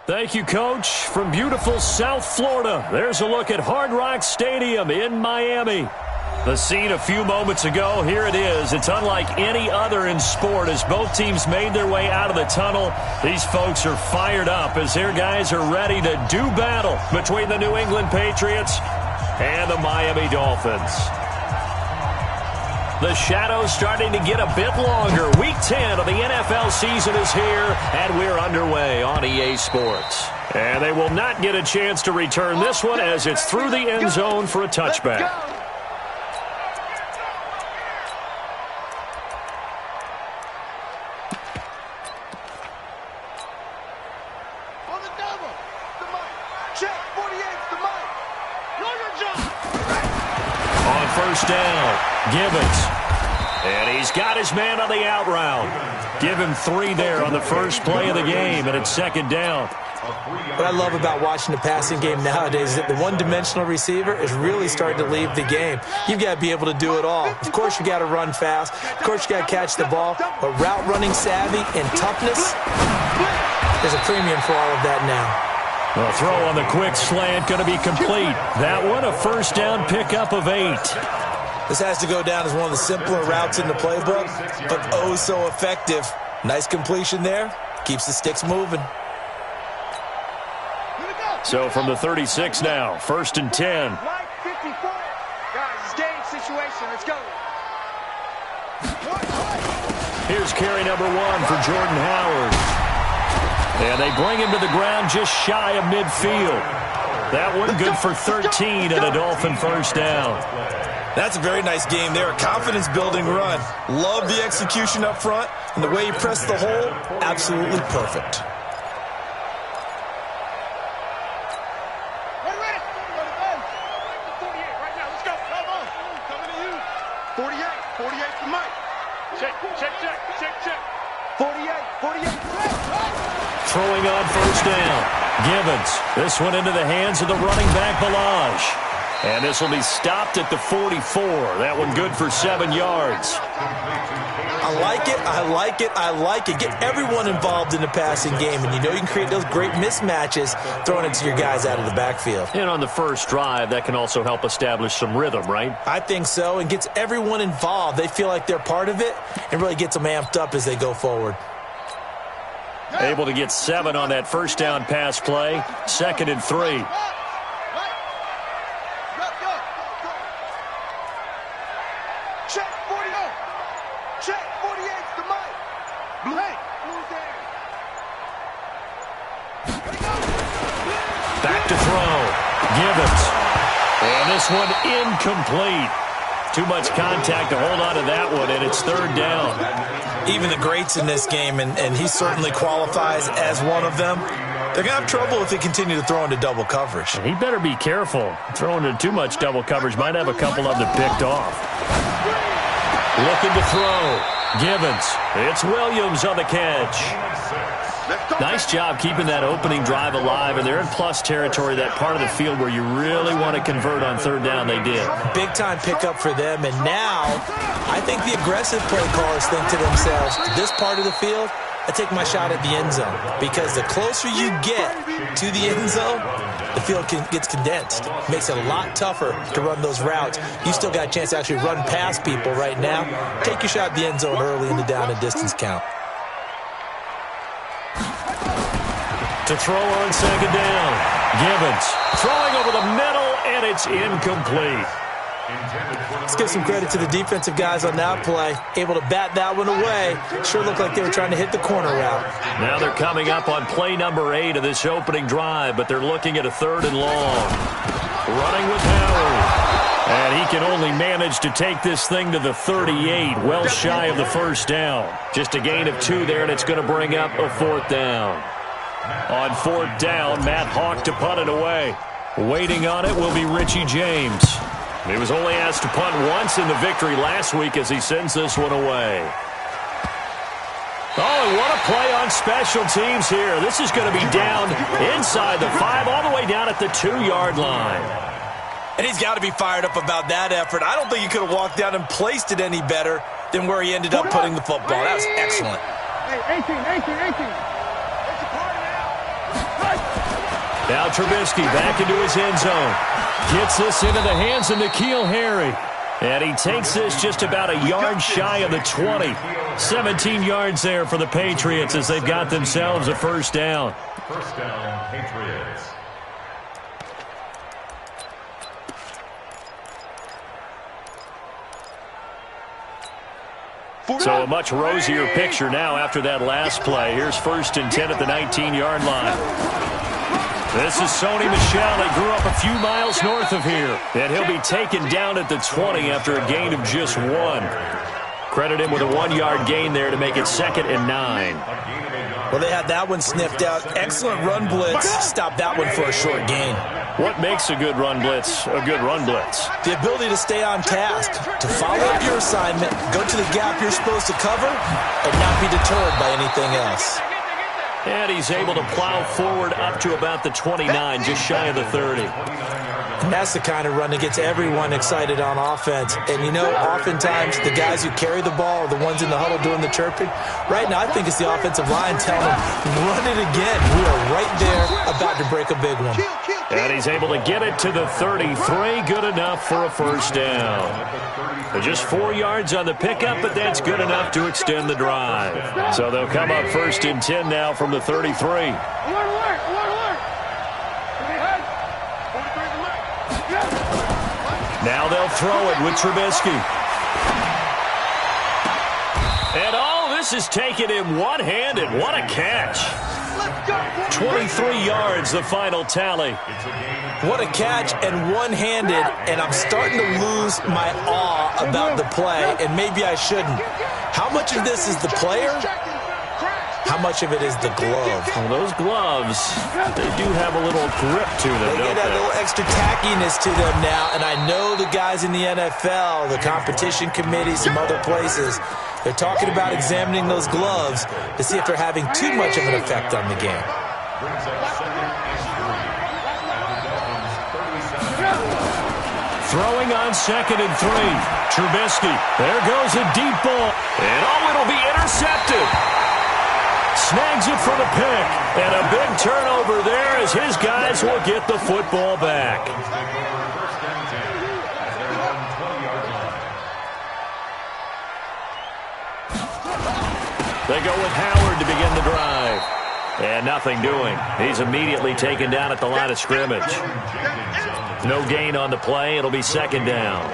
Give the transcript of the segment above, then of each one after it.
Thank you, Coach. From beautiful South Florida, there's a look at Hard Rock Stadium in Miami. The scene a few moments ago, here it is. It's unlike any other in sport as both teams made their way out of the tunnel. These folks are fired up as their guys are ready to do battle between the New England Patriots and the Miami Dolphins. The shadow's starting to get a bit longer. Week 10 of the NFL season is here, and we're underway on EA Sports. And they will not get a chance to return this one as it's through the end zone for a touchback. On first down, Gibbons. And he's got his man on the out route. Give him 3 there on the first play of the game, and it's second down. What I love about watching the passing game nowadays is that the one-dimensional receiver is really starting to leave the game. You've got to be able to do it all. Of course, you got to run fast. Of course, you got to catch the ball. But route running savvy and toughness, there's a premium for all of that now. The throw on the quick slant going to be complete. That one, a first down pickup of 8. This has to go down as one of the simpler routes in the playbook, but oh so effective. Nice completion there. Keeps the sticks moving. So from the 36 now, first and 10. Guys, it's game situation. Let's go. Here's carry number 1 for Jordan Howard. And they bring him to the ground just shy of midfield. That one good for 13 and a Dolphin first down. That's a very nice game there. A confidence-building run. Love the execution up front, and the way he pressed the hole, absolutely perfect. Throwing on first down. Gibbons. This one into the hands of the running back, Balaj. And this will be stopped at the 44. That one good for 7 yards. I like it, I like it, I like it. Get everyone involved in the passing game, and you know you can create those great mismatches throwing it to your guys out of the backfield. And on the first drive, that can also help establish some rhythm, right? I think so, and gets everyone involved. They feel like they're part of it, and really gets them amped up as they go forward. Able to get 7 on that first down pass play. Second and 3. Back to throw. Gibbons. And this one incomplete. Too much contact to hold on to that one, and it's third down. Even the greats in this game, and he certainly qualifies as one of them, they're going to have trouble if they continue to throw into double coverage. He better be careful. Throwing into too much double coverage might have a couple of them picked off. Looking to throw. Gibbons. It's Williams on the catch. Nice job keeping that opening drive alive, and they're in plus territory, that part of the field where you really want to convert on third down. They did. Big-time pickup for them, and now I think the aggressive play callers think to themselves, this part of the field, I take my shot at the end zone, because the closer you get to the end zone, the field gets condensed. Makes it a lot tougher to run those routes. You still got a chance to actually run past people right now. Take your shot at the end zone early in the down and distance count. To throw on second down. Gibbons throwing over the middle, and it's incomplete. Let's give some credit to the defensive guys on that play. Able to bat that one away. Sure looked like they were trying to hit the corner route. Now they're coming up on play number 8 of this opening drive, but they're looking at a third and long. Running with Howard. And he can only manage to take this thing to the 38, well shy of the first down. Just a gain of 2 there, and it's going to bring up a fourth down. On fourth down, Matt Hawk to punt it away. Waiting on it will be Richie James. He was only asked to punt once in the victory last week as he sends this one away. Oh, and what a play on special teams here. This is going to be down inside the 5, all the way down at the 2-yard line. And he's got to be fired up about that effort. I don't think he could have walked down and placed it any better than where he ended up putting the football. That was excellent. Hey, 18. Now Trubisky back into his end zone. Gets this into the hands of N'Keal Harry. And he takes this just about a yard shy of the 20. 17 yards there for the Patriots as they've got themselves a first down. First down, Patriots. So a much rosier picture now after that last play. Here's 1st and 10 at the 19-yard line. This is Sony Michel. He grew up a few miles north of here. And he'll be taken down at the 20 after a gain of just 1. Credit him with a 1-yard gain there to make it 2nd and 9. Well, they had that one sniffed out. Excellent run blitz. Stop that one for a short gain. What makes a good run blitz a good run blitz? The ability to stay on task, to follow up your assignment, go to the gap you're supposed to cover, and not be deterred by anything else. And he's able to plow forward up to about the 29, just shy of the 30. And that's the kind of run that gets everyone excited on offense. And, you know, oftentimes the guys who carry the ball are the ones in the huddle doing the chirping. Right now, I think it's the offensive line telling them, run it again. We are right there about to break a big one. And he's able to get it to the 33. Good enough for a first down. Just 4 yards on the pickup, but that's good enough to extend the drive. So they'll come up 1st and 10 now from the 33. Now they'll throw it with Trubisky. And all this is taking him one-handed. What a catch. 23 yards, the final tally. What a catch and one-handed, and I'm starting to lose my awe about the play, and maybe I shouldn't. How much of this is the player? How much of it is the glove? Well, those gloves, they do have a little grip to them, They don't get a they? little extra tackiness to them now, and I know the guys in the NFL, the competition committee, some other places, they're talking about examining those gloves to see if they're having too much of an effect on the game. Throwing on 2nd and 3. Trubisky. There goes a deep ball. And it'll be intercepted. Snags it for the pick. And a big turnover there as his guys will get the football back. They go with Howard to begin the drive. And nothing doing. He's immediately taken down at the line of scrimmage. No gain on the play. It'll be 2nd down.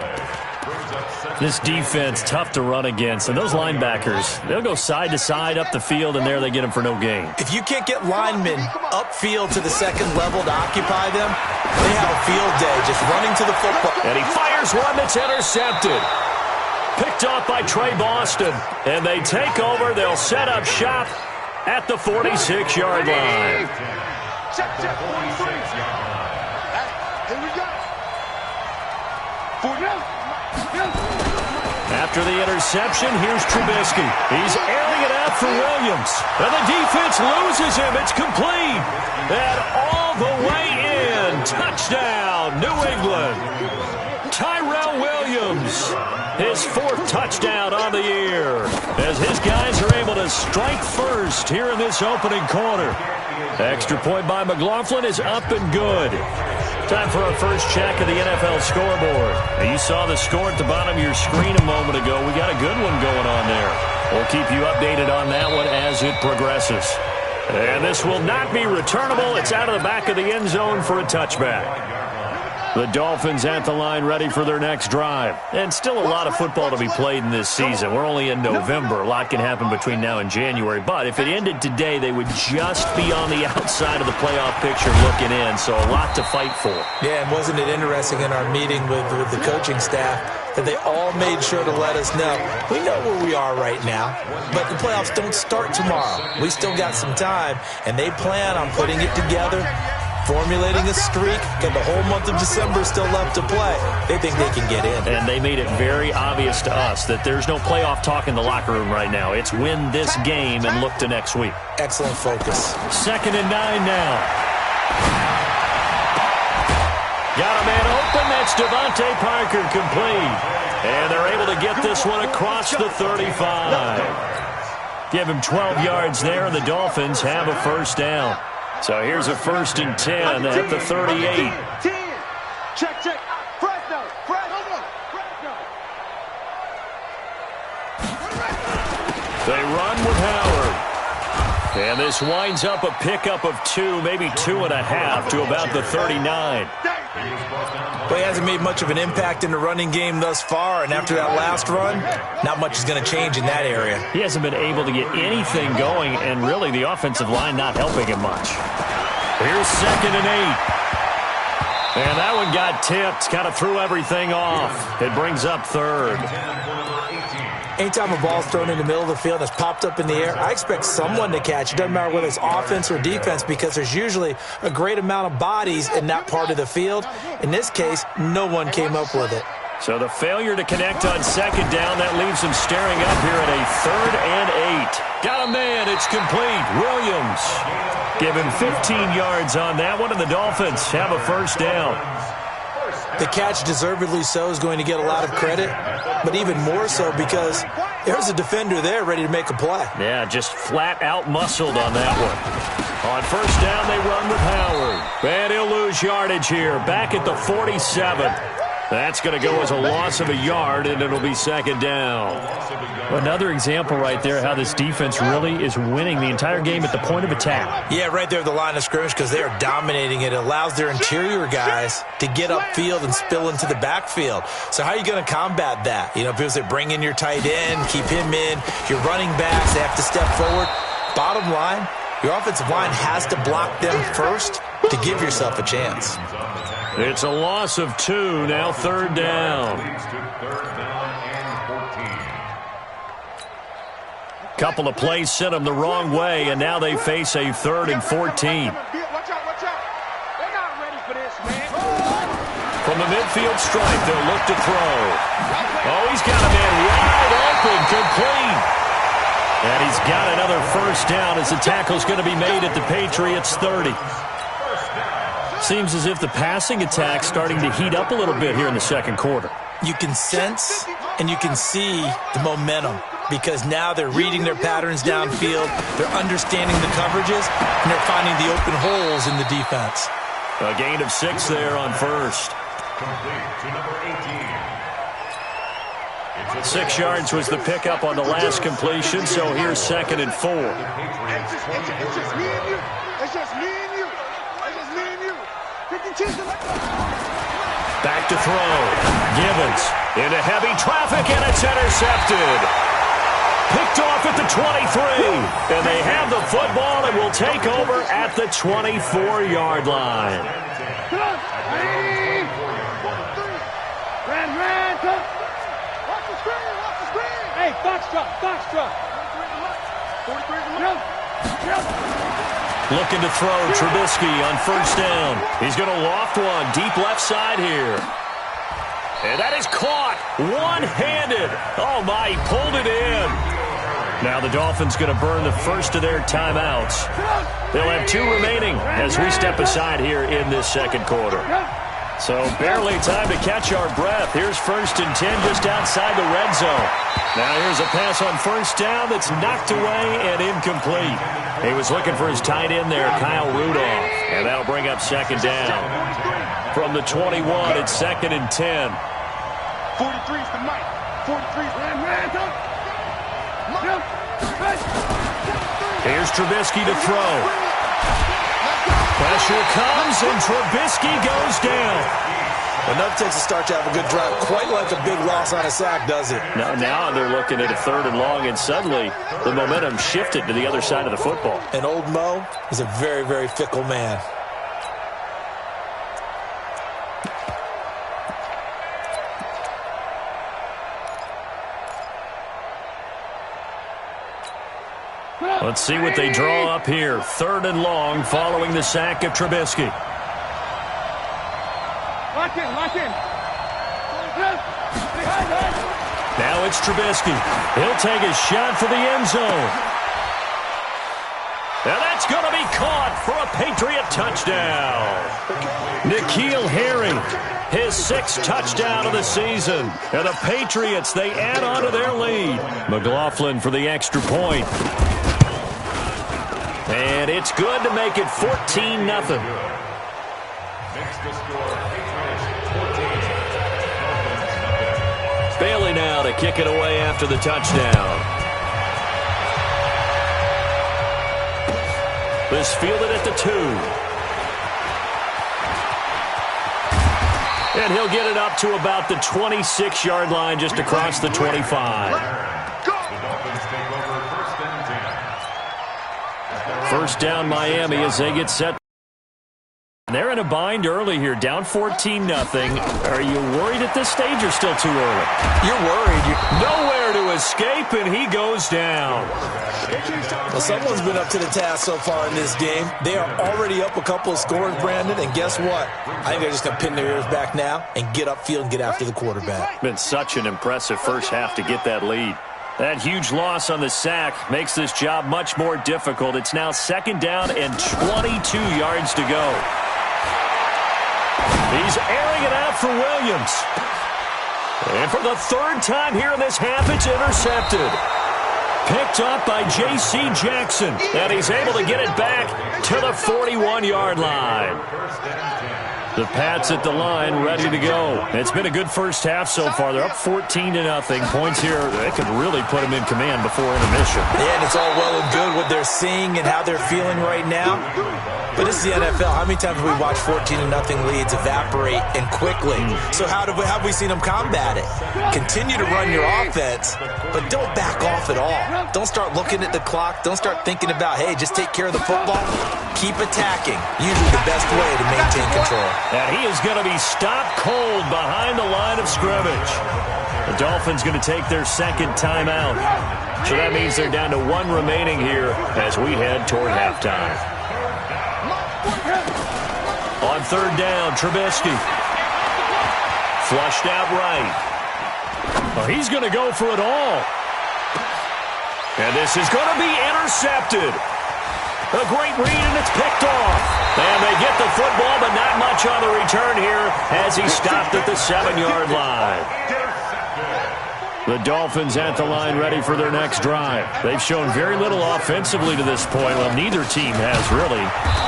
This defense, tough to run against. And those linebackers, they'll go side to side up the field, and there they get them for no gain. If you can't get linemen upfield to the second level to occupy them, they have a field day just running to the football. And he fires one that's intercepted. Picked off by Trey Boston. And they take over. They'll set up shop at the 46-yard line. After the interception, here's Trubisky. He's airing it out for Williams. And the defense loses him. It's complete. And all the way in. Touchdown, New England. Tyrell Williams. His 4th touchdown on the year. As his guys are able to strike first here in this opening quarter. Extra point by McLaughlin is up and good. Time for our first check of the NFL scoreboard. Now, you saw the score at the bottom of your screen a moment ago. We got a good one going on there. We'll keep you updated on that one as it progresses. And this will not be returnable. It's out of the back of the end zone for a touchback. The Dolphins at the line ready for their next drive. And still a lot of football to be played in this season. We're only in November. A lot can happen between now and January. But if it ended today, they would just be on the outside of the playoff picture looking in. So a lot to fight for. Yeah, and wasn't it interesting in our meeting with the coaching staff that they all made sure to let us know, we know where we are right now, but the playoffs don't start tomorrow. We still got some time, and they plan on putting it together, formulating a streak, got the whole month of December still left to play. They think they can get in. And they made it very obvious to us that there's no playoff talk in the locker room right now. It's win this game and look to next week. Excellent focus. 2nd and 9 now. Got a man open. That's Devontae Parker complete. And they're able to get this one across the 35. Give him 12 yards there, and the Dolphins have a first down. So here's a 1st and 10 at the 38. 10. Check. Fresno. They run with Howard. And this winds up a pickup of 2, maybe 2.5 to about the 39. Well, he hasn't made much of an impact in the running game thus far, and after that last run, not much is going to change in that area. He hasn't been able to get anything going, and really the offensive line not helping him much. Here's 2nd and 8. And that one got tipped, kind of threw everything off. It brings up 3rd. Anytime a ball's thrown in the middle of the field that's popped up in the air, I expect someone to catch. It doesn't matter whether it's offense or defense because there's usually a great amount of bodies in that part of the field. In this case, no one came up with it. So the failure to connect on 2nd down, that leaves him staring up here at a 3rd and 8. Got a man, it's complete. Williams given 15 yards on that one, and the Dolphins have a 1st down. The catch, deservedly so, is going to get a lot of credit, but even more so because there's a defender there ready to make a play. Yeah, just flat out muscled on that one. On 1st down, they run with Howard. And he'll lose yardage here, back at the 47. That's going to go as a loss of a yard, and it'll be 2nd down. Another example right there how this defense really is winning the entire game at the point of attack. Yeah, right there at the line of scrimmage because they are dominating it. It allows their interior guys to get upfield and spill into the backfield. So how are you going to combat that? You know, people say bring in your tight end, keep him in. Your running backs, they have to step forward. Bottom line, your offensive line has to block them first to give yourself a chance. It's a loss of 2, now 3rd down. Couple of plays sent them the wrong way, and now they face a 3rd and 14. Watch out. They're not ready for this, man. From the midfield stripe, they'll look to throw. Oh, he's got a man wide open, complete. And he's got another 1st down as the tackle's going to be made at the Patriots' 30. Seems as if the passing attack's starting to heat up a little bit here in the 2nd quarter. You can sense and you can see the momentum because now they're reading their patterns downfield, they're understanding the coverages, and they're finding the open holes in the defense. A gain of 6 there on 1st. Complete to number 18. 6 yards was the pickup on the last completion, so here's 2nd and 4. It's just me and you. It's just me and you. Back to throw. Givens into heavy traffic, and it's intercepted. Picked off at the 23. And they have the football and will take over at the 24-yard line. Ran. Watch the screen. Hey, box truck. 43. Looking to throw Trubisky on 1st down. He's going to loft one deep left side here. And that is caught one-handed. Oh, my, he pulled it in. Now the Dolphins going to burn the first of their timeouts. They'll have 2 remaining as we step aside here in this 2nd quarter. So barely time to catch our breath. Here's 1st and 10 just outside the red zone. Now here's a pass on 1st down that's knocked away and incomplete. He was looking for his tight end there, Kyle Rudolph. And that'll bring up 2nd down. From the 21, it's 2nd and 10. 43's the mic. 43's ran. Here's Trubisky to throw. Pressure comes, and Trubisky goes down. Enough takes a start to have a good drive. Quite like a big loss on a sack, does it? Now they're looking at a 3rd and long, and suddenly the momentum shifted to the other side of the football. And old Mo is a very, very fickle man. Let's see what they draw up here. 3rd and long following the sack of Trubisky. Lock in. Now it's Trubisky. He'll take a shot for the end zone. And that's going to be caught for a Patriot touchdown. N'Keal Harry, his 6th touchdown of the season. And the Patriots, they add on to their lead. McLaughlin for the extra point. And it's good to make it 14-0. Makes the score Patriots 14. Bailey now to kick it away after the touchdown. This fielded at the 2. And he'll get it up to about the 26-yard line just across the 25. The Dolphins take over first and 10. First down Miami as they get set. They're in a bind early here, down 14-0. Are you worried at this stage or still too early? You're worried. Nowhere to escape, and he goes down. Well, someone's been up to the task so far in this game. They are already up a couple of scores, Brandon, and guess what? I think they're just going to pin their ears back now and get upfield and get after the quarterback. Been such an impressive first half to get that lead. That huge loss on the sack makes this job much more difficult. It's now second down and 22 yards to go. He's airing it out for Williams. And for the third time here in this half, it's intercepted. Picked up by J.C. Jackson. And he's able to get it back to the 41-yard line. The Pats at the line, ready to go. It's been a good first half so far. They're up 14-0. Points here, they could really put them in command before intermission. Yeah, and it's all well and good what they're seeing and how they're feeling right now. But this is the NFL. How many times have we watched 14-0 leads evaporate and quickly? So how have we seen them combat it? Continue to run your offense, but don't back off at all. Don't start looking at the clock. Don't start thinking about, hey, just take care of the football. Keep attacking. Usually the best way to maintain control. And he is going to be stopped cold behind the line of scrimmage. The Dolphins going to take their second timeout. So that means they're down to 1 remaining here as we head toward halftime. On third down, Trubisky. Flushed out right. Well, he's going to go for it all. And this is going to be intercepted. A great read, and it's picked off. And they get the football, but not much on the return here as he stopped at the 7-yard line. The Dolphins at the line ready for their next drive. They've shown very little offensively to this point. Well, neither team has really.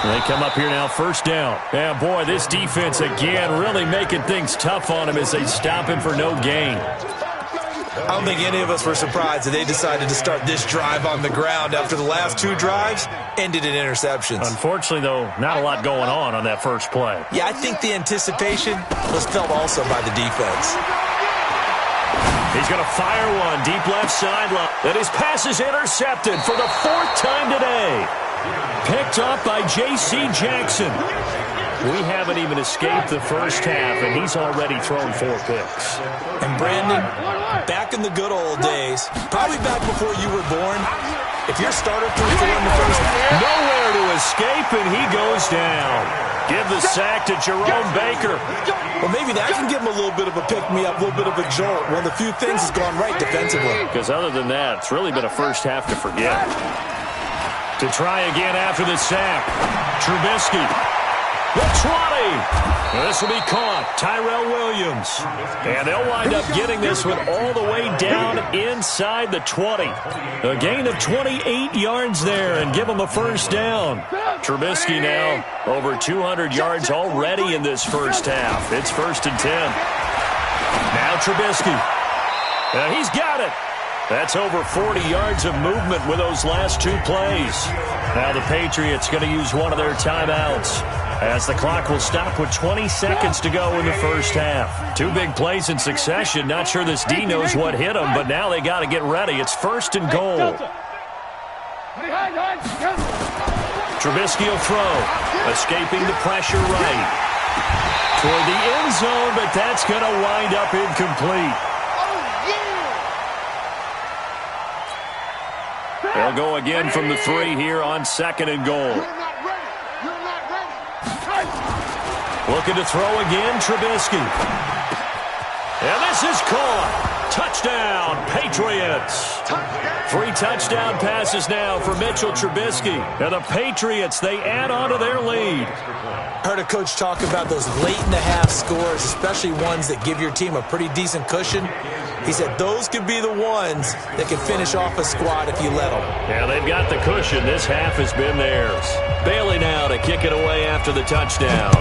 They come up here now, first down. And boy, this defense again really making things tough on him as they stop him for no gain. I don't think any of us were surprised that they decided to start this drive on the ground after the last 2 drives ended in interceptions. Unfortunately, though, not a lot going on that first play. Yeah, I think the anticipation was felt also by the defense. He's going to fire one deep left sideline. And his pass is intercepted for the 4th time today. Picked up by J.C. Jackson. We haven't even escaped the first half, and he's already thrown 4 picks. And Brandon, back in the good old days, probably back before you were born, if your starter threw 4 in the first half, nowhere to escape, and he goes down. Give the sack to Jerome Baker. Well, maybe that can give him a little bit of a pick-me-up, a little bit of a jolt. One of the few things has gone right defensively. Because other than that, it's really been a first half to forget. To try again after the sack, Trubisky. The 20. This will be caught. Tyrell Williams. And they'll wind up getting this one all the way down inside the 20. A gain of 28 yards there and give them a first down. Trubisky now over 200 yards already in this first half. It's 1st and 10. Now Trubisky. And he's got it. That's over 40 yards of movement with those last 2 plays. Now the Patriots going to use one of their timeouts as the clock will stop with 20 seconds to go in the first half. 2 big plays in succession. Not sure this D knows what hit them, but now they got to get ready. It's 1st and goal. Trubisky will throw. Escaping the pressure right. Toward the end zone, but that's going to wind up incomplete. They'll go again from the 3 here on 2nd and goal. Looking to throw again, Trubisky. And this is caught. Touchdown, Patriots. 3 touchdown passes now for Mitchell Trubisky. And the Patriots, they add on to their lead. Heard a coach talk about those late-in-the-half scores, especially ones that give your team a pretty decent cushion. He said those could be the ones that can finish off a squad if you let them. Yeah, they've got the cushion. This half has been theirs. Bailey now to kick it away after the touchdown.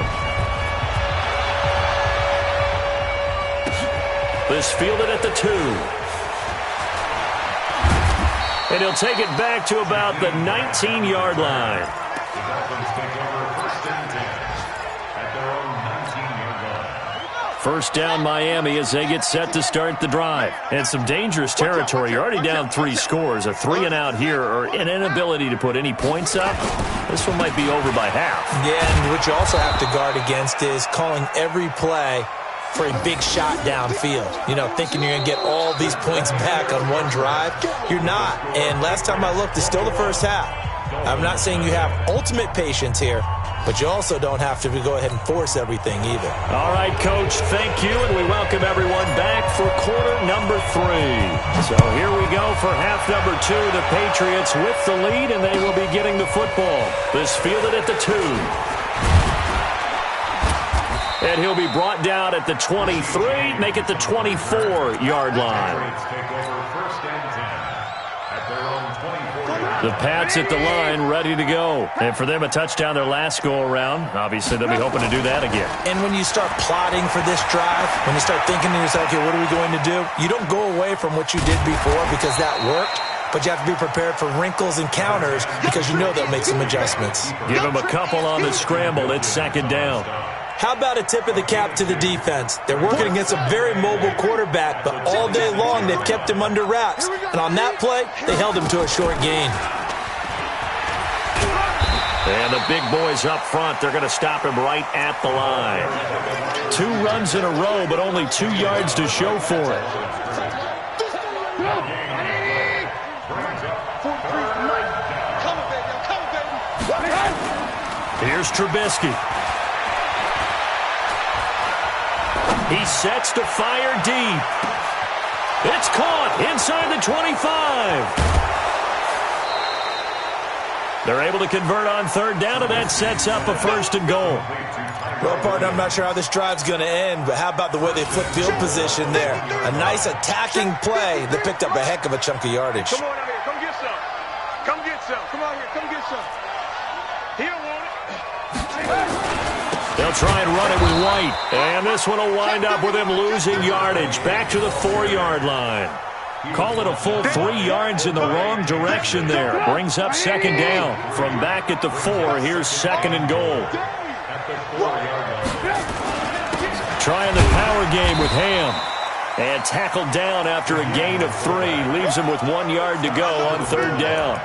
This fielded at the 2. And he'll take it back to about the 19-yard line. The Dolphins take over first and 10 at their own 19-yard line. First down Miami as they get set to start the drive. And some dangerous territory. You're already down 3 scores. A 3-and-out here or an inability to put any points up. This one might be over by half. Yeah, and what you also have to guard against is calling every play for a big shot downfield. You know, thinking you're going to get all these points back on one drive. You're not. And last time I looked, it's still the first half. I'm not saying you have ultimate patience here, but you also don't have to go ahead and force everything either. All right, Coach, thank you, and we welcome everyone back for quarter number 3. So here we go for half number 2. The Patriots with the lead, and they will be getting the football. This fielded at the 2. And he'll be brought down at the 23, make it the 24-yard line. Take over first and 10 at their own 24-yard The Pats at the line, ready to go. And for them, a touchdown their last go-around. Obviously, they'll be hoping to do that again. And when you start plotting for this drive, when you start thinking to yourself, okay, what are we going to do? You don't go away from what you did before because that worked. But you have to be prepared for wrinkles and counters because you know they'll make some adjustments. Give them a couple on the scramble. It's second down. How about a tip of the cap to the defense? They're working against a very mobile quarterback, but all day long they've kept him under wraps. And on that play, they held him to a short gain. And the big boys up front, they're going to stop him right at the line. 2 runs in a row, but only 2 yards to show for it. Here's Trubisky. He sets to fire deep. It's caught inside the 25. They're able to convert on third down, and that sets up a first and goal. Well, partner, I'm not sure how this drive's going to end, but how about the way they flip field position there? A nice attacking play that picked up a heck of a chunk of yardage. Come on out here. Come get some. Come get some. Come out here. Come get some. He don't want it. They'll try and run it with White. And this one will wind up with him losing yardage. Back to the 4-yard line. Call it a full 3 yards in the wrong direction there. Brings up second down. From back at the 4, here's second and goal. Trying the power game with Ham. And tackled down after a gain of 3. Leaves him with 1 yard to go on third down.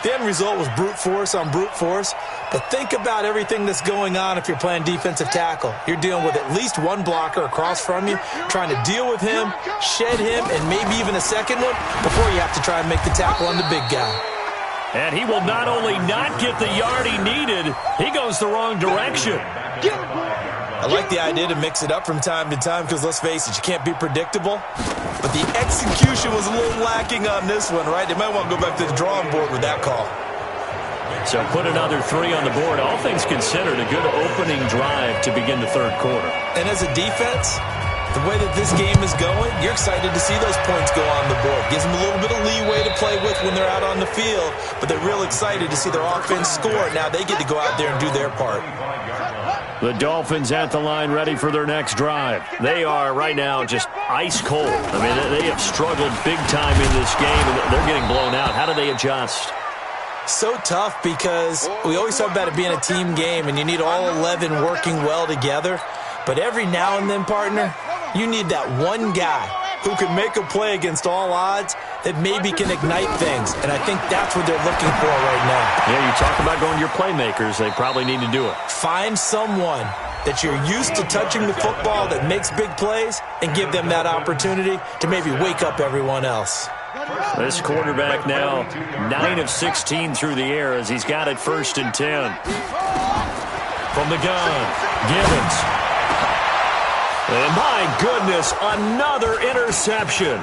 The end result was brute force on brute force. But think about everything that's going on if you're playing defensive tackle. You're dealing with at least one blocker across from you, trying to deal with him, shed him, and maybe even a second one before you have to try and make the tackle on the big guy. And he will not only not get the yard he needed, he goes the wrong direction. I like the idea to mix it up from time to time because, let's face it, you can't be predictable. But the execution was a little lacking on this one, right? They might want to go back to the drawing board with that call. So put another 3 on the board. All things considered, a good opening drive to begin the third quarter. And as a defense, the way that this game is going, you're excited to see those points go on the board. Gives them a little bit of leeway to play with when they're out on the field, but they're real excited to see their offense score. Now they get to go out there and do their part. The Dolphins at the line ready for their next drive. They are right now just ice cold. I mean, they have struggled big time in this game, and they're getting blown out. How do they adjust? So tough because we always talk about it being a team game and you need all 11 working well together. But every now and then, partner, you need that one guy who can make a play against all odds that maybe can ignite things. And I think that's what they're looking for right now. Yeah, you talk about going to your playmakers. They probably need to do it. Find someone that you're used to touching the football that makes big plays and give them that opportunity to maybe wake up everyone else. This quarterback now 9 of 16 through the air as he's got it first and 10. From the gun, Gibbons. And my goodness, another interception.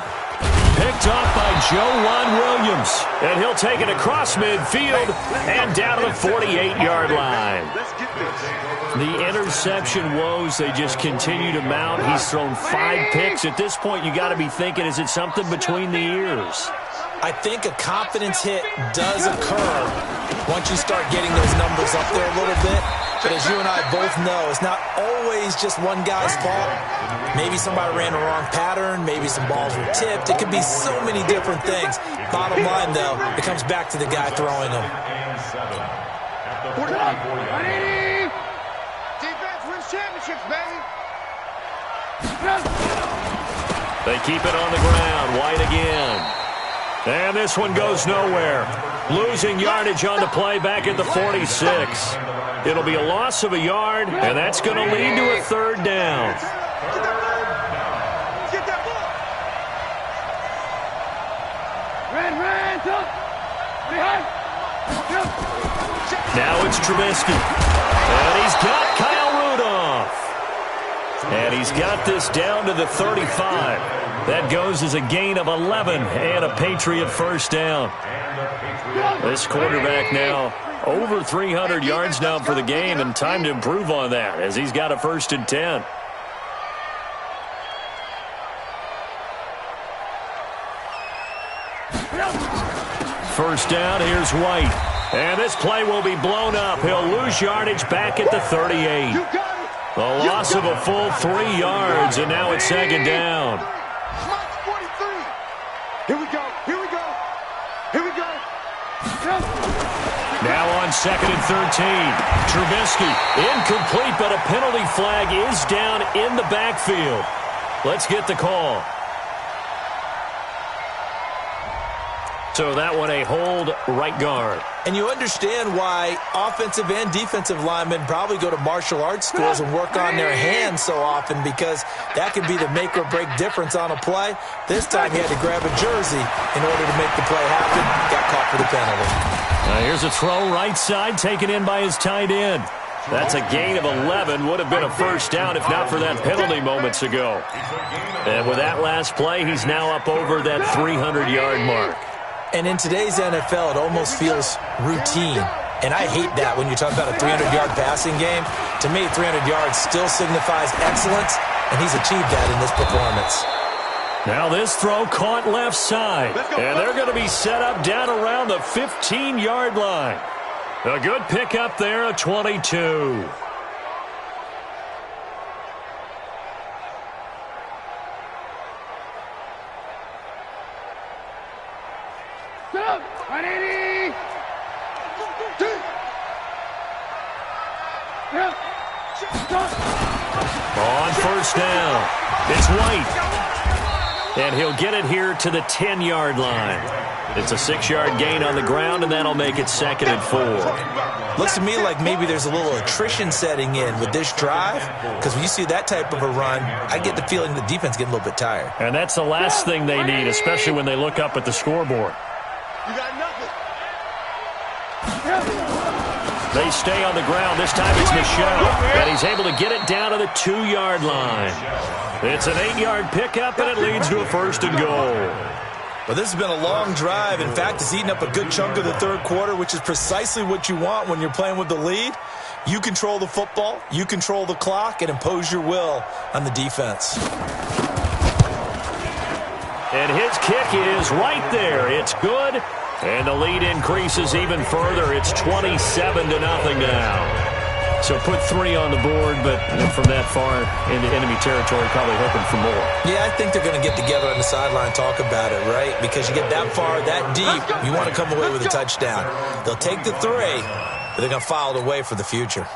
picked off by Juwan Williams. And he'll take it across midfield and down to the 48-yard line. The interception woes, they just continue to mount. He's thrown 5 picks. At this point, you got to be thinking, is it something between the ears? I think a confidence hit does occur once you start getting those numbers up there a little bit. But as you and I both know, it's not always just one guy's fault. Maybe somebody ran the wrong pattern. Maybe some balls were tipped. It could be so many different things. Bottom line, though, it comes back to the guy throwing them. Defense wins championships, baby. They keep it on the ground. White again. And this one goes nowhere. Losing yardage on the play back at the 46. It'll be a loss of a yard, and that's going to lead to a third down. Get that ball. Now it's Trubisky. And he's got Kyle Rudolph. And he's got this down to the 35. That goes as a gain of 11 and a Patriot first down. This quarterback now over 300 yards now for the game, and time to improve on that as he's got a 1st and 10. First down, here's White. And this play will be blown up. He'll lose yardage back at the 38. A loss of a full 3 yards, and now it's 2nd down. Here we go. Here we go. Here we go. Now on 2nd and 13. Trubisky incomplete, but a penalty flag is down in the backfield. Let's get the call. So that one a hold right guard. And you understand why offensive and defensive linemen probably go to martial arts schools and work on their hands so often, because that can be the make or break difference on a play. This time he had to grab a jersey in order to make the play happen. Got caught for the penalty. Now here's a throw right side, taken in by his tight end. That's a gain of 11. Would have been a first down if not for that penalty moments ago. And with that last play, he's now up over that 300-yard mark. And in today's NFL, it almost feels routine. And I hate that when you talk about a 300-yard passing game. To me, 300 yards still signifies excellence, and he's achieved that in this performance. Now this throw caught left side. And they're going to be set up down around the 15-yard line. A good pickup there, a 22. On first down, it's White. And he'll get it here to the 10-yard line. It's a 6-yard gain on the ground, and that'll make it 2nd and 4. Looks to me like maybe there's a little attrition setting in with this drive, because when you see that type of a run, I get the feeling the defense getting a little bit tired. And that's the last thing they need, especially when they look up at the scoreboard. You got nothing. They stay on the ground. This time it's Michelle, and he's able to get it down to the 2-yard line. It's an 8-yard pickup, and it leads to a 1st and goal. But this has been a long drive. In fact, it's eaten up a good chunk of the third quarter, which is precisely what you want when you're playing with the lead. You control the football, you control the clock, and impose your will on the defense. And his kick is right there. It's good. And the lead increases even further. It's 27-0 now. So put 3 on the board, but from that far into enemy territory, probably hoping for more. Yeah, I think they're going to get together on the sideline, talk about it, right? Because you get that far, that deep, you want to come away with a touchdown. They'll take the 3, but they're going to file it away for the future.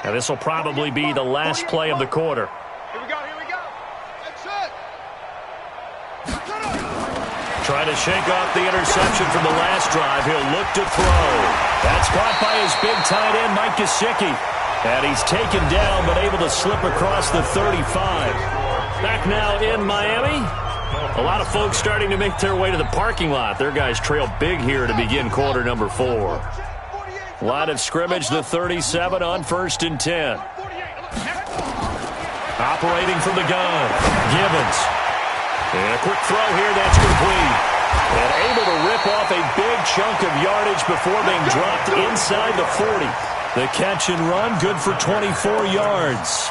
And this will probably be the last play of the quarter. Here we go, here we go. That's it. Trying to shake off the interception from the last drive. He'll look to throw. That's caught by his big tight end, Mike Gesicki. And he's taken down, but able to slip across the 35. Back now in Miami. A lot of folks starting to make their way to the parking lot. Their guys trail big here to begin quarter number 4. Line of scrimmage, the 37 on 1st and 10. Operating from the gun, Gibbons. And a quick throw here, that's complete. And able to rip off a big chunk of yardage before being dropped inside the 40. The catch and run, good for 24 yards.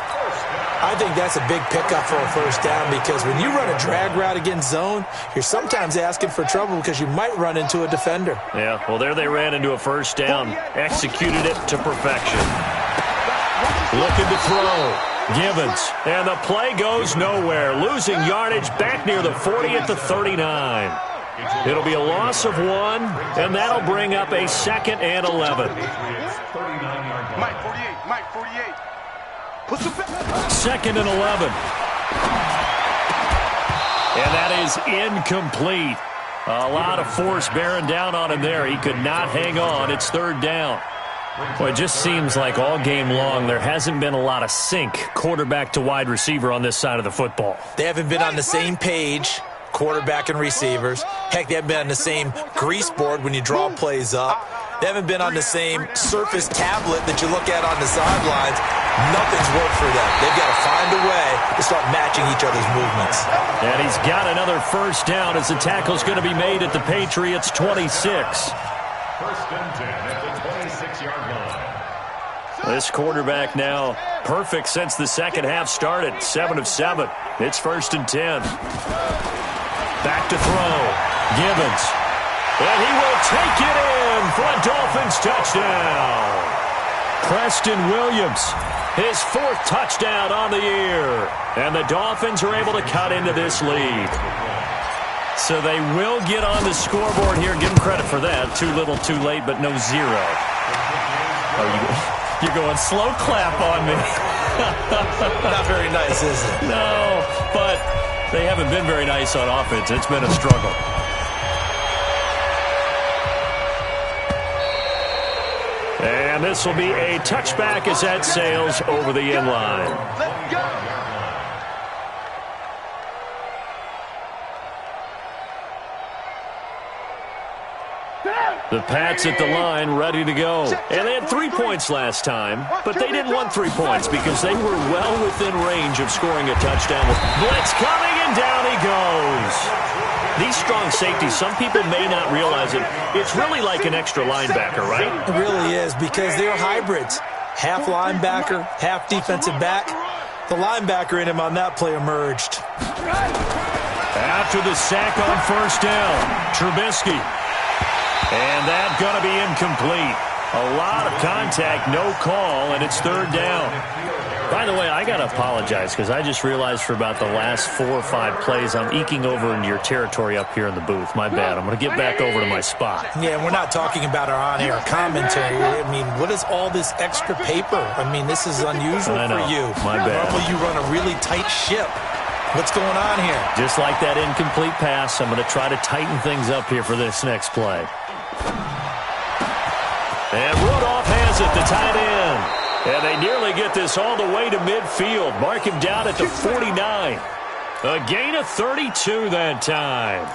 I think that's a big pickup for a first down because when you run a drag route against zone, you're sometimes asking for trouble because you might run into a defender. Yeah, well, there they ran into a first down. Executed it to perfection. Looking to throw. Gibbons. And the play goes nowhere. Losing yardage back near the 40 at the 39. It'll be a loss of 1, and that'll bring up a 2nd and 11. Mike 48, Mike 48. 2nd and 11. And that is incomplete. A lot of force bearing down on him there. He could not hang on. It's 3rd down. Well, it just seems like all game long there hasn't been a lot of sync quarterback to wide receiver on this side of the football. They haven't been on the same page, quarterback and receivers. Heck, they haven't been on the same grease board when you draw plays up. They haven't been on the same surface tablet that you look at on the sidelines. Nothing's worked for them. They've got to find a way to start matching each other's movements. And he's got another first down as the tackle's going to be made at the Patriots' 26. 1st and 10 at the 26-yard line. This quarterback now perfect since the second half started. 7 of 7. It's 1st and 10. Back to throw. Gibbons. And he will take it in for a Dolphins touchdown. Preston Williams, his 4th touchdown on the year. And the Dolphins are able to cut into this lead. So they will get on the scoreboard here. Give them credit for that. Too little, too late, but no 0. Oh, you're going slow clap on me. Not very nice, is it? No, but they haven't been very nice on offense. It's been a struggle. And this will be a touchback as that sails over the end line. Let's go. The Pats at the line, ready to go. And they had 3 points last time, but they didn't want 3 points because they were well within range of scoring a touchdown. Blitz coming, and down he goes. These strong safeties, some people may not realize it. It's really like an extra linebacker, right? It really is because they're hybrids. Half linebacker, half defensive back. The linebacker in him on that play emerged. After the sack on first down, Trubisky. And that's going to be incomplete. A lot of contact, no call, and it's 3rd down. By the way, I got to apologize because I just realized for about the last 4 or 5 plays I'm eking over into your territory up here in the booth. My bad. I'm going to get back over to my spot. Yeah, we're not talking about our on-air commentary. I mean, what is all this extra paper? I mean, this is unusual for you. My bad. Normally you run a really tight ship. What's going on here? Just like that incomplete pass, I'm going to try to tighten things up here for this next play. And Rudolph has it, the tight end. And they nearly get this all the way to midfield. Mark him down at the 49. A gain of 32 that time.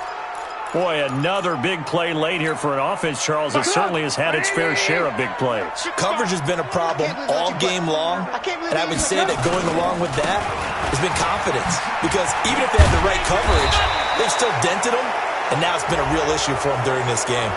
Boy, another big play late here for an offense, Charles, that certainly has had its fair share of big plays. Coverage has been a problem all game long, and I would say that going along with that has been confidence. Because even if they had the right coverage, they've still dented them, and now it's been a real issue for them during this game.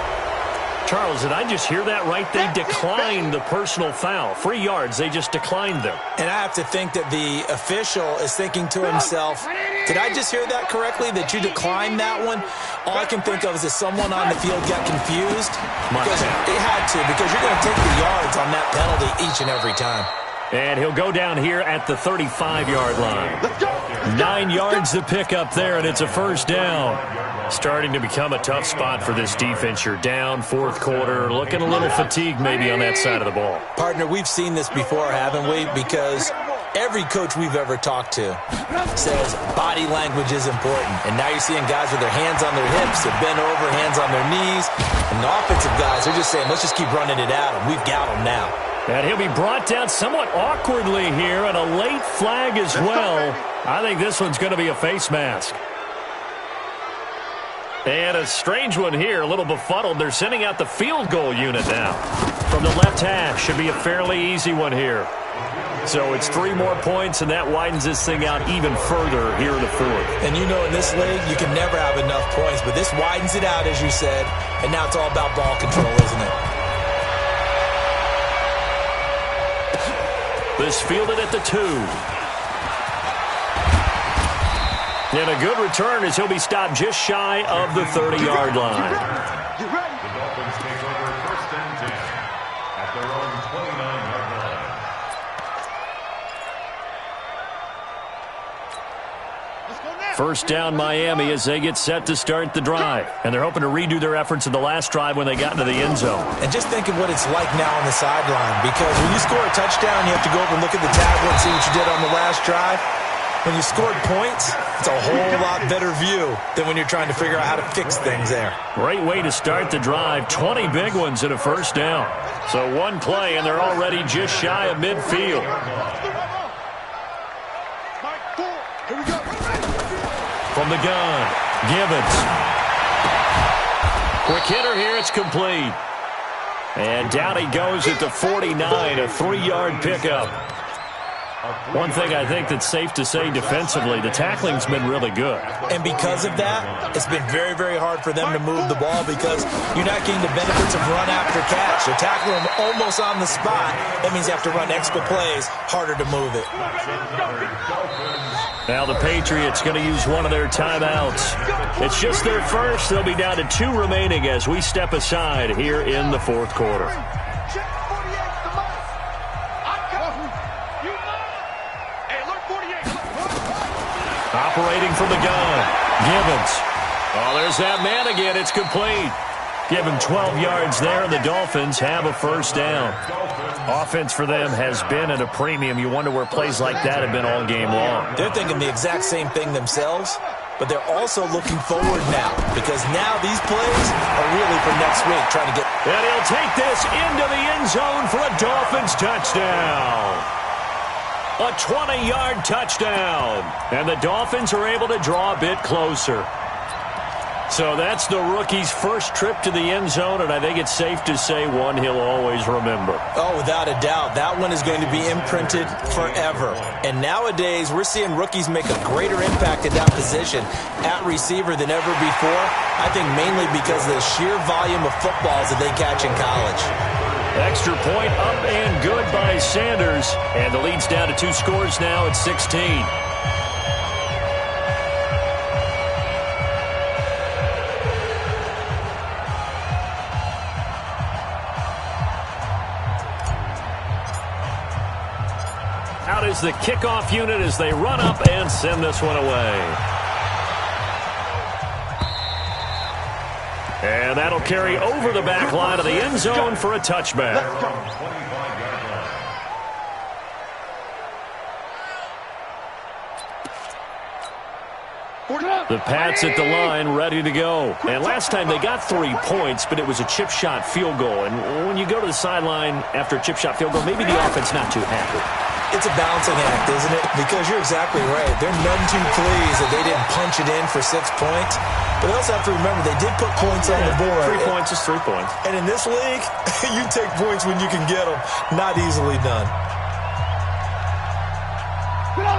Charles, did I just hear that right? They declined the personal foul. 3 yards, they just declined them. And I have to think that the official is thinking to himself, did I just hear that correctly, that you declined that one? All I can think of is that someone on the field got confused. Because they had to, because you're going to take the yards on that penalty each and every time. And he'll go down here at the 35-yard line. Let's go. 9 yards to pick up there, and it's a first down. Starting to become a tough spot for this defense. You're down fourth quarter, looking a little fatigued maybe on that side of the ball. Partner, we've seen this before, haven't we? Because every coach we've ever talked to says body language is important. And now you're seeing guys with their hands on their hips, they're bent over, hands on their knees. And the offensive guys are just saying, let's just keep running it at him. We've got him now. And he'll be brought down somewhat awkwardly here, and a late flag as well. I think this one's going to be a face mask. And a strange one here, a little befuddled. They're sending out the field goal unit now. From the left hash, should be a fairly easy one here. So it's 3 more points, and that widens this thing out even further here in the fourth. And you know in this league, you can never have enough points, but this widens it out, as you said, and now it's all about ball control, isn't it? This fielded at the 2. And a good return as he'll be stopped just shy of the 30-yard line. The Dolphins take over first and 10 at their own 29-yard line. First down Miami as they get set to start the drive. And they're hoping to redo their efforts in the last drive when they got into the end zone. And just think of what it's like now on the sideline, because when you score a touchdown, you have to go over and look at the tablet and see what you did on the last drive. When you scored points, it's a whole lot better view than when you're trying to figure out how to fix things there. Great way to start the drive. 20 big ones at a first down. So one play, and they're already just shy of midfield. From the gun, Gibbons. Quick hitter here, it's complete. And down he goes at the 49, a 3-yard pickup. One thing I think that's safe to say defensively, the tackling's been really good. And because of that, it's been very, very hard for them to move the ball because you're not getting the benefits of run after catch. They're tackling them almost on the spot. That means you have to run extra plays, harder to move it. Now the Patriots going to use one of their timeouts. It's just their first. They'll be down to 2 remaining as we step aside here in the fourth quarter. Operating from the gun, Gibbons. Oh, there's that man again. It's complete. Give him 12 yards there, and the Dolphins have a first down. Offense for them has been at a premium. You wonder where plays like that have been all game long. They're thinking the exact same thing themselves, but they're also looking forward now because now these plays are really for next week, trying to get... And he'll take this into the end zone for a Dolphins touchdown. A 20-yard touchdown. And the Dolphins are able to draw a bit closer. So that's the rookie's first trip to the end zone, and I think it's safe to say one he'll always remember. Oh, without a doubt. That one is going to be imprinted forever. And nowadays, we're seeing rookies make a greater impact at that position at receiver than ever before. I think mainly because of the sheer volume of footballs that they catch in college. Extra point up and good by Sanders. And the lead's down to 2 scores now at 16. Out is the kickoff unit as they run up and send this one away. And that'll carry over the back line of the end zone for a touchback. The Pats at the line, ready to go. And last time they got 3 points, but it was a chip shot field goal. And when you go to the sideline after a chip shot field goal, maybe the offense not too happy. It's a balancing act, isn't it? Because you're exactly right. They're none too pleased that they didn't punch it in for 6 points. But they also have to remember they did put points on the board. 3 points is 3 points. And in this league, you take points when you can get them. Not easily done.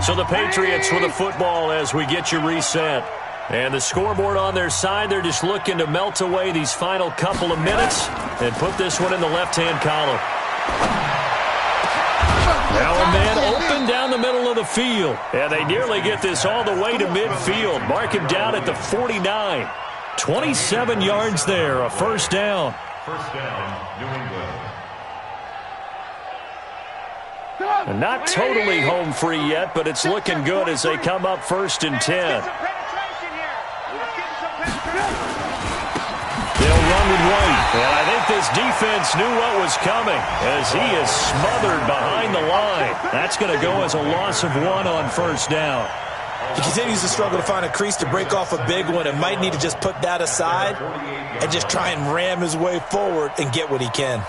So the Patriots with the football as we get you reset. And the scoreboard on their side, they're just looking to melt away these final couple of minutes and put this one in the left-hand column. Now a man open down the middle of the field. And they nearly get this all the way to midfield. Mark him down at the 49. 27 yards there, a first down. First down, New England. And not totally home free yet, but it's looking good as they come up 1st and 10. They'll run with White. And I think this defense knew what was coming as he is smothered behind the line. That's going to go as a loss of 1 on 1st down. He continues to struggle to find a crease to break off a big one and might need to just put that aside and just try and ram his way forward and get what he can.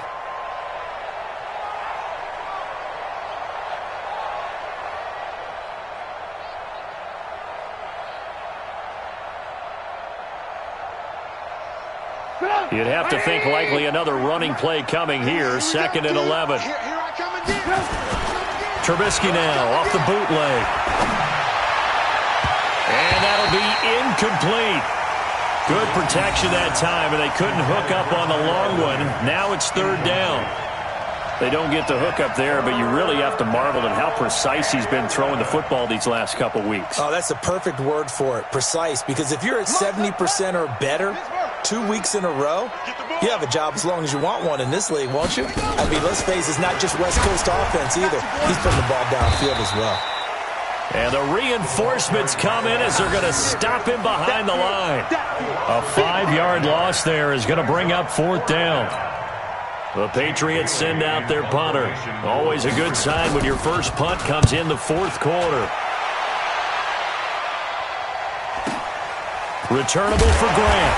You'd have to think likely another running play coming here, 2nd and 11. Trubisky now off the bootleg. And that'll be incomplete. Good protection that time, and they couldn't hook up on the long one. Now it's 3rd down. They don't get the hook up there, but you really have to marvel at how precise he's been throwing the football these last couple weeks. Oh, that's a perfect word for it, precise, because if you're at 70% or better 2 weeks in a row, you have a job as long as you want one in this league, won't you? I mean, let's face it, it's not just West Coast offense either. He's putting the ball downfield as well. And the reinforcements come in as they're going to stop him behind the line. A 5-yard loss there is going to bring up 4th down. The Patriots send out their punter. Always a good sign when your first punt comes in the 4th quarter. Returnable for Grant.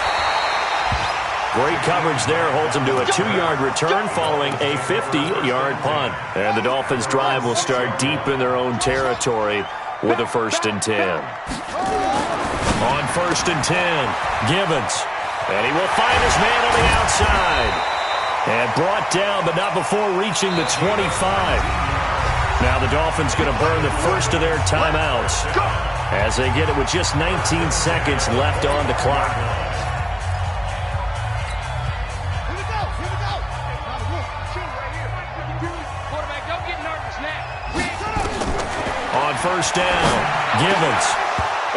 Great coverage there. Holds him to a 2-yard return following a 50-yard punt. And the Dolphins' drive will start deep in their own territory with a 1st and 10. On 1st and 10, Gibbons. And he will find his man on the outside. And brought down, but not before reaching the 25. Now the Dolphins going to burn the first of their timeouts as they get it with just 19 seconds left on the clock. On 1st down, Gibbons.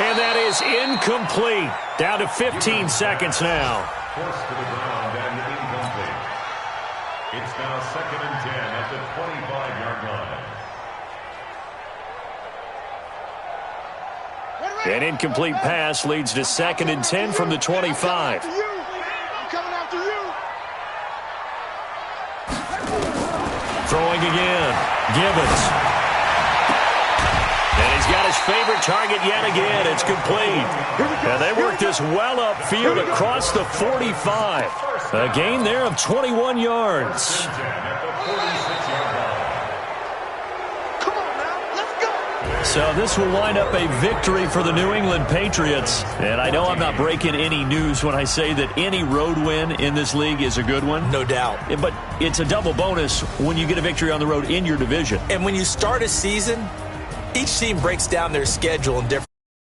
And that is incomplete. Down to 15 seconds now. Forced to the ground and incomplete. It's now 2nd and 10 at the 25-yard line. An incomplete pass leads to 2nd and 10 from the 25. Throwing again, Gibbons. And he's got his favorite target yet again. It's complete. And they work this well upfield across the 45. A gain there of 21 yards. So this will wind up a victory for the New England Patriots. And I know I'm not breaking any news when I say that any road win in this league is a good one. No doubt. But it's a double bonus when you get a victory on the road in your division. And when you start a season, each team breaks down their schedule in different